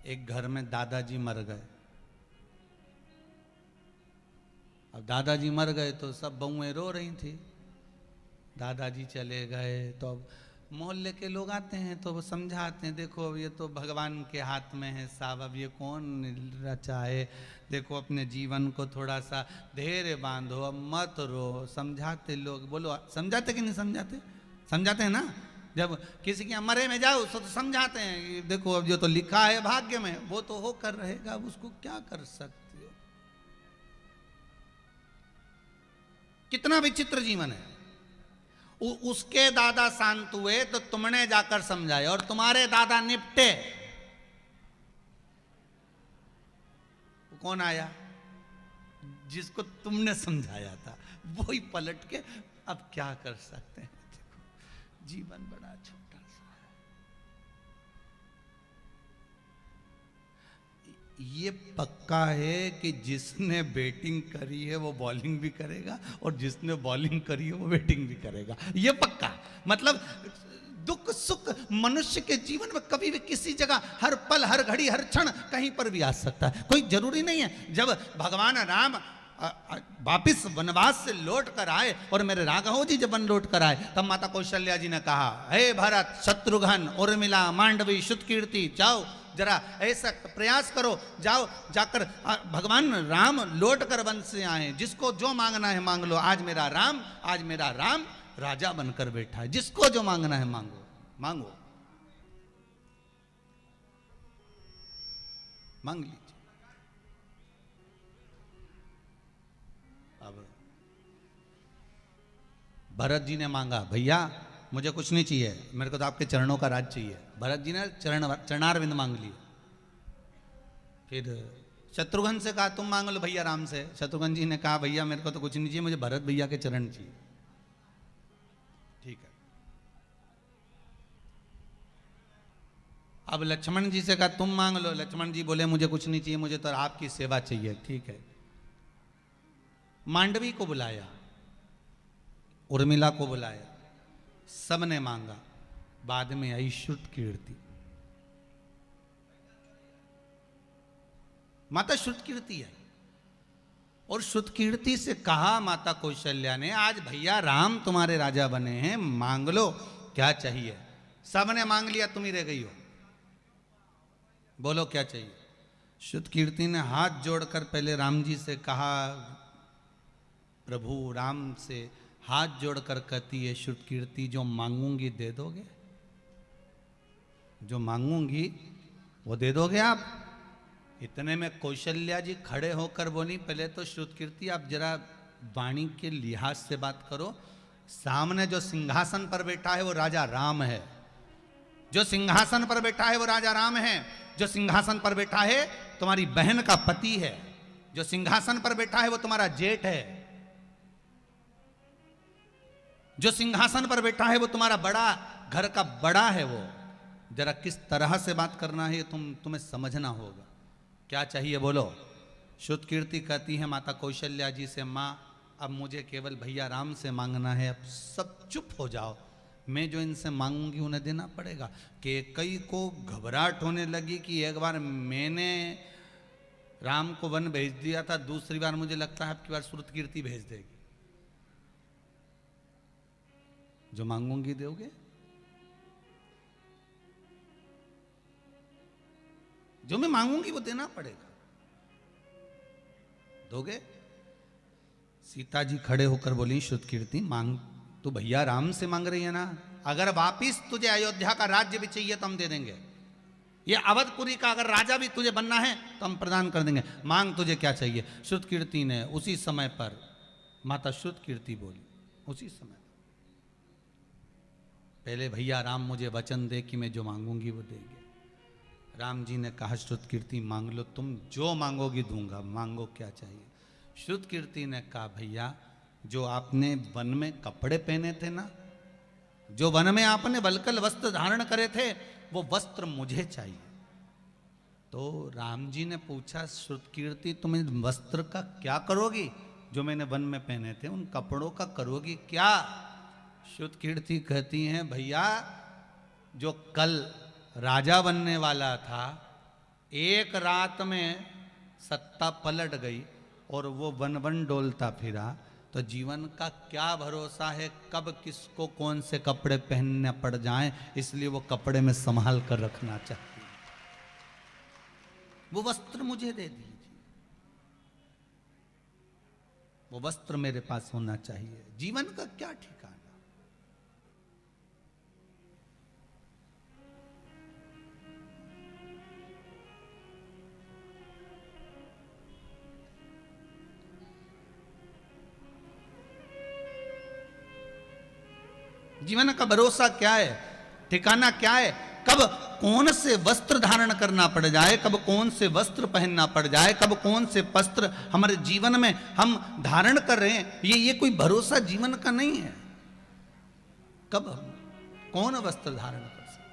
एक घर में दादाजी मर गए। अब दादाजी मर गए तो सब बहुएं रो रही थी। दादाजी चले गए तो अब मोहल्ले के लोग आते हैं तो वो समझाते हैं, देखो अब ये तो भगवान के हाथ में है साहब, अब ये कौन रचा है, देखो अपने जीवन को थोड़ा सा धैर्य बांधो, अब मत रो। समझाते लोग, बोलो समझाते कि नहीं समझाते? समझाते हैं ना। जब किसी के मरे में जाओ तो समझाते हैं, देखो अब जो तो लिखा है भाग्य में वो तो होकर रहेगा, अब उसको क्या कर सकते हो। कितना विचित्र जीवन है। उसके दादा शांत हुए तो तुमने जाकर समझाए, और तुम्हारे दादा निपटे। कौन आया? जिसको तुमने समझाया था वही पलट के, अब क्या कर सकते हैं। देखो जीवन बड़ा छोटा सा है। ये पक्का है कि जिसने बैटिंग करी है वो बॉलिंग भी करेगा, और जिसने बॉलिंग करी है वो बैटिंग भी करेगा। ये पक्का। मतलब दुख सुख मनुष्य के जीवन में कभी भी किसी जगह, हर पल हर घड़ी हर क्षण कहीं पर भी आ सकता है। कोई जरूरी नहीं है। जब भगवान राम वापिस वनवास से लौट कर आए और मेरे राघव जी जब वन लौट कर आए, तब माता कौशल्या जी ने कहा, हे भरत, शत्रुघ्न, उर्मिला, मांडवी, श्रुतकीर्ति, जाओ जरा ऐसा प्रयास करो, जाओ जाकर भगवान राम लौट कर वन से आए, जिसको जो मांगना है मांग लो। आज मेरा राम राजा बनकर बैठा है, जिसको जो मांगना है मांगो मांगो, मांग लीजिए। अब भरत जी ने मांगा, भैया मुझे कुछ नहीं चाहिए, मेरे को तो आपके चरणों का राज चाहिए। भरत जी ने चरणारविंद मांग लिए। फिर शत्रुघ्न से कहा, तुम मांग लो भैया राम से। शत्रुघ्न जी ने कहा, भैया मेरे को तो कुछ नहीं चाहिए, मुझे भरत भैया के चरण चाहिए। ठीक है। अब लक्ष्मण जी से कहा, तुम मांग लो। लक्ष्मण जी बोले, मुझे कुछ नहीं चाहिए, मुझे तो आपकी सेवा चाहिए। ठीक है। मांडवी को बुलाया, उर्मिला को बुलाया, सबने मांगा। बाद में आई श्रुतकीर्ति। माता श्रुतकीर्ति आई और श्रुतकीर्ति से कहा माता कौशल्या ने, आज भैया राम तुम्हारे राजा बने हैं, मांग लो क्या चाहिए। सबने मांग लिया, तुम ही रह गई हो, बोलो क्या चाहिए। श्रुतकीर्ति ने हाथ जोड़कर पहले राम जी से कहा, प्रभु राम से हाथ जोड़कर कहती है श्रुतकीर्ति, जो मांगूंगी दे दोगे? जो मांगूंगी वो दे दोगे आप? इतने में कौशल्या जी खड़े होकर बोली, पहले तो श्रुतकीर्ति आप जरा वाणी के लिहाज से बात करो, सामने जो सिंहासन पर बैठा है वो राजा राम है। जो सिंहासन पर बैठा है वो राजा राम है। जो सिंहासन पर बैठा है तुम्हारी बहन का पति है। जो सिंहासन पर बैठा है वो तुम्हारा जेठ है। जो सिंहासन पर बैठा है वो तुम्हारा बड़ा घर का बड़ा है। वो जरा किस तरह से बात करना है तुम्हें समझना होगा। क्या चाहिए बोलो। श्रुतकीर्ति कहती है माता कौशल्या जी से, माँ अब मुझे केवल भैया राम से मांगना है, अब सब चुप हो जाओ, मैं जो इनसे मांगूंगी उन्हें देना पड़ेगा। कि कई को घबराहट होने लगी कि एक बार मैंने राम को वन भेज दिया था, दूसरी बार मुझे लगता है आपकी बार श्रुतकीर्ति भेज देगी। जो मांगूंगी दोगे? जो मैं मांगूंगी वो देना पड़ेगा, दोगे? सीता जी खड़े होकर बोली, श्रुतकीर्ति मांग तो भैया राम से मांग रही है ना, अगर वापिस तुझे अयोध्या का राज्य भी चाहिए तो हम दे देंगे, ये अवधपुरी का अगर राजा भी तुझे बनना है तो हम प्रदान कर देंगे, मांग तुझे क्या चाहिए। श्रुतकीर्ति ने उसी समय पर, माता श्रुतकीर्ति बोली उसी समय, पहले भैया राम मुझे वचन दे कि मैं जो मांगूंगी वो देंगे। राम जी ने कहा, श्रुतकीर्ति मांग लो, तुम जो मांगोगी दूंगा, मांगो क्या चाहिए। श्रुतकीर्ति ने कहा, भैया जो आपने वन में कपड़े पहने थे ना, जो वन में आपने वल्कल वस्त्र धारण करे थे, वो वस्त्र मुझे चाहिए। तो राम जी ने पूछा, श्रुतकीर्ति तुम इन वस्त्र का क्या करोगी? जो मैंने वन में पहने थे उन कपड़ों का करोगी क्या? श्रुतकीर्ति कहती हैं, भैया जो कल राजा बनने वाला था एक रात में सत्ता पलट गई और वो वन वन डोलता फिरा, तो जीवन का क्या भरोसा है कब किसको कौन से कपड़े पहनने पड़ जाएं। इसलिए वो कपड़े में संभाल कर रखना चाहिए। वो वस्त्र मुझे दे दीजिए, वो वस्त्र मेरे पास होना चाहिए। जीवन का क्या ठिकाना। जीवन का भरोसा क्या है, ठिकाना क्या है, कब कौन से वस्त्र धारण करना पड़ जाए, कब कौन से वस्त्र पहनना पड़ जाए, कब कौन से वस्त्र हमारे जीवन में हम धारण कर रहे हैं, ये कोई भरोसा जीवन का नहीं है। कब हम कौन वस्त्र धारण कर सकते।